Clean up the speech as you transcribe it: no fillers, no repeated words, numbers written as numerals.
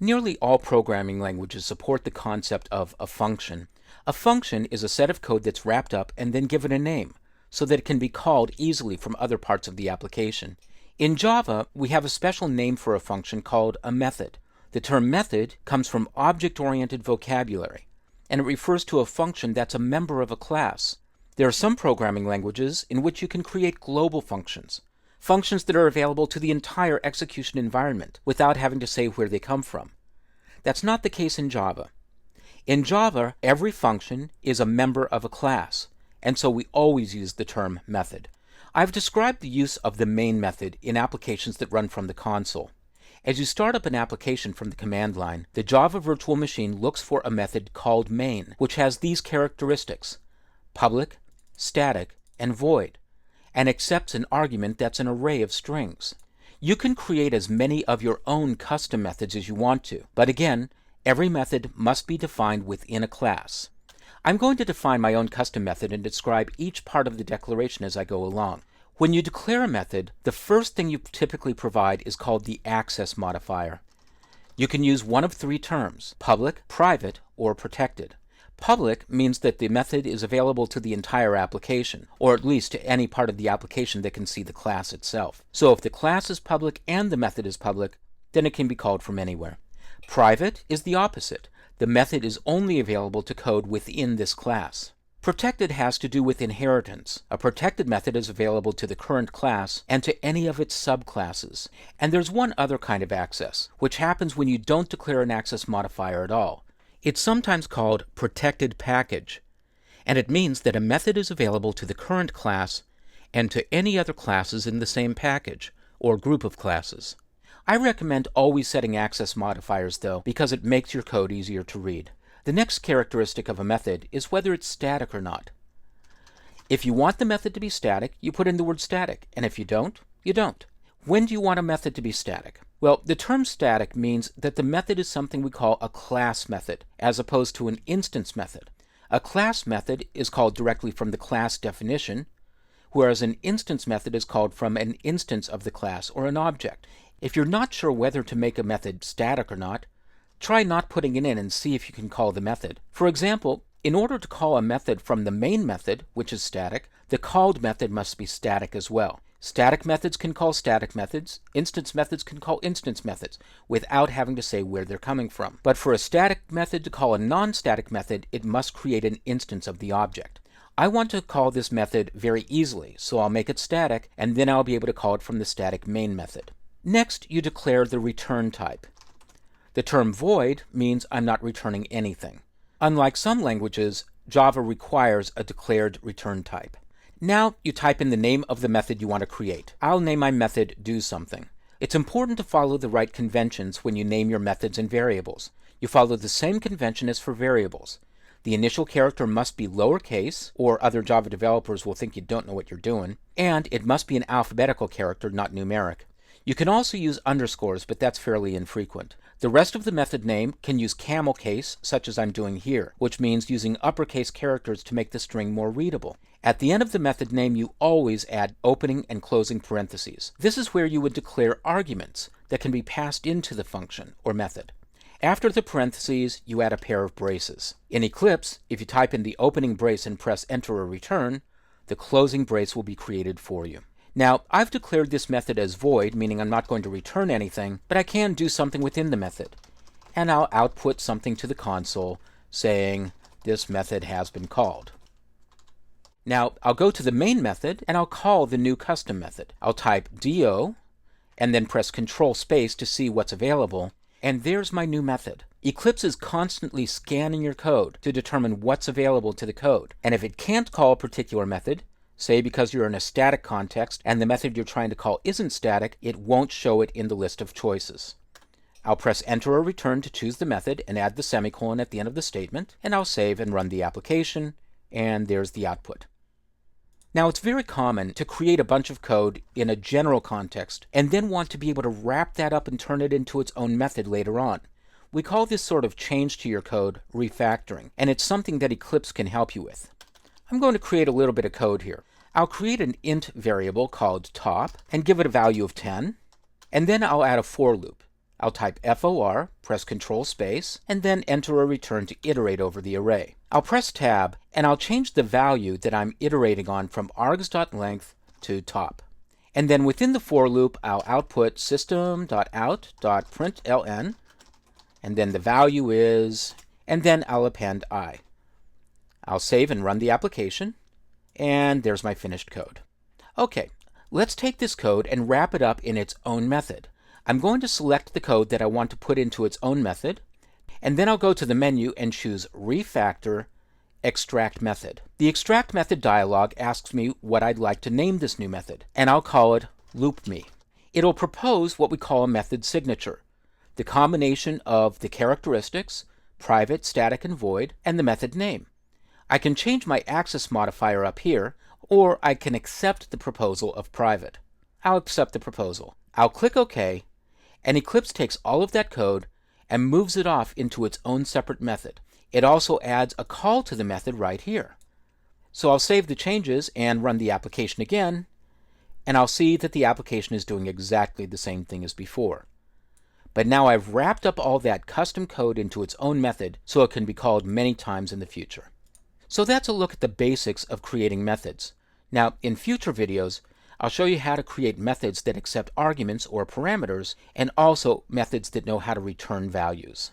Nearly all programming languages support the concept of a function. A function is a set of code that's wrapped up and then given a name, so that it can be called easily from other parts of the application. In Java, we have a special name for a function called a method. The term method comes from object-oriented vocabulary, and it refers to a function that's a member of a class. There are some programming languages in which you can create global functions, functions that are available to the entire execution environment without having to say where they come from. That's not the case in Java. In Java, every function is a member of a class, and so we always use the term method. I've described the use of the main method in applications that run from the console. As you start up an application from the command line, the Java virtual machine looks for a method called main, which has these characteristics: public, static, and void, and accepts an argument that's an array of strings. You can create as many of your own custom methods as you want to, but again, every method must be defined within a class. I'm going to define my own custom method and describe each part of the declaration as I go along. When you declare a method, the first thing you typically provide is called the access modifier. You can use one of three terms: public, private, or protected. Public means that the method is available to the entire application, or at least to any part of the application that can see the class itself. So if the class is public and the method is public, then it can be called from anywhere. Private is the opposite. The method is only available to code within this class. Protected has to do with inheritance. A protected method is available to the current class and to any of its subclasses. And there's one other kind of access, which happens when you don't declare an access modifier at all. It's sometimes called protected package, and it means that a method is available to the current class and to any other classes in the same package, or group of classes. I recommend always setting access modifiers though, because it makes your code easier to read. The next characteristic of a method is whether it's static or not. If you want the method to be static, you put in the word static, and if you don't, you don't. When do you want a method to be static? Well, the term static means that the method is something we call a class method, as opposed to an instance method. A class method is called directly from the class definition, whereas an instance method is called from an instance of the class or an object. If you're not sure whether to make a method static or not, try not putting it in and see if you can call the method. For example, in order to call a method from the main method, which is static, the called method must be static as well. Static methods can call static methods, instance methods can call instance methods, without having to say where they're coming from. But for a static method to call a non-static method, it must create an instance of the object. I want to call this method very easily, so I'll make it static, and then I'll be able to call it from the static main method. Next, you declare the return type. The term void means I'm not returning anything. Unlike some languages, Java requires a declared return type. Now you type in the name of the method you want to create. I'll name my method doSomething. It's important to follow the right conventions when you name your methods and variables. You follow the same convention as for variables. The initial character must be lowercase, or other Java developers will think you don't know what you're doing, and it must be an alphabetical character, not numeric. You can also use underscores, but that's fairly infrequent. The rest of the method name can use camel case, such as I'm doing here, which means using uppercase characters to make the string more readable. At the end of the method name, you always add opening and closing parentheses. This is where you would declare arguments that can be passed into the function or method. After the parentheses, you add a pair of braces. In Eclipse, if you type in the opening brace and press enter or return, the closing brace will be created for you. Now, I've declared this method as void, meaning I'm not going to return anything, but I can do something within the method. And I'll output something to the console saying this method has been called. Now, I'll go to the main method and I'll call the new custom method. I'll type do and then press Control Space to see what's available, and there's my new method. Eclipse is constantly scanning your code to determine what's available to the code, and if it can't call a particular method, say because you're in a static context and the method you're trying to call isn't static, it won't show it in the list of choices. I'll press enter or return to choose the method and add the semicolon at the end of the statement, and I'll save and run the application, and there's the output. Now, it's very common to create a bunch of code in a general context and then want to be able to wrap that up and turn it into its own method later on. We call this sort of change to your code refactoring, and it's something that Eclipse can help you with. I'm going to create a little bit of code here. I'll create an int variable called top and give it a value of 10, and then I'll add a for loop. I'll type FOR, press Control Space, and then enter a return to iterate over the array. I'll press Tab, and I'll change the value that I'm iterating on from args.length to top. And then within the for loop, I'll output system.out.println, and then the value is, and then I'll append I. I'll save and run the application, and there's my finished code. Okay, let's take this code and wrap it up in its own method. I'm going to select the code that I want to put into its own method, and then I'll go to the menu and choose Refactor Extract Method. The Extract Method dialog asks me what I'd like to name this new method, and I'll call it LoopMe. It'll propose what we call a method signature, the combination of the characteristics, private, static, and void, and the method name. I can change my access modifier up here, or I can accept the proposal of private. I'll accept the proposal. I'll click OK, and Eclipse takes all of that code and moves it off into its own separate method. It also adds a call to the method right here. So I'll save the changes and run the application again, and I'll see that the application is doing exactly the same thing as before. But now I've wrapped up all that custom code into its own method so it can be called many times in the future. So that's a look at the basics of creating methods. Now, in future videos, I'll show you how to create methods that accept arguments or parameters, and also methods that know how to return values.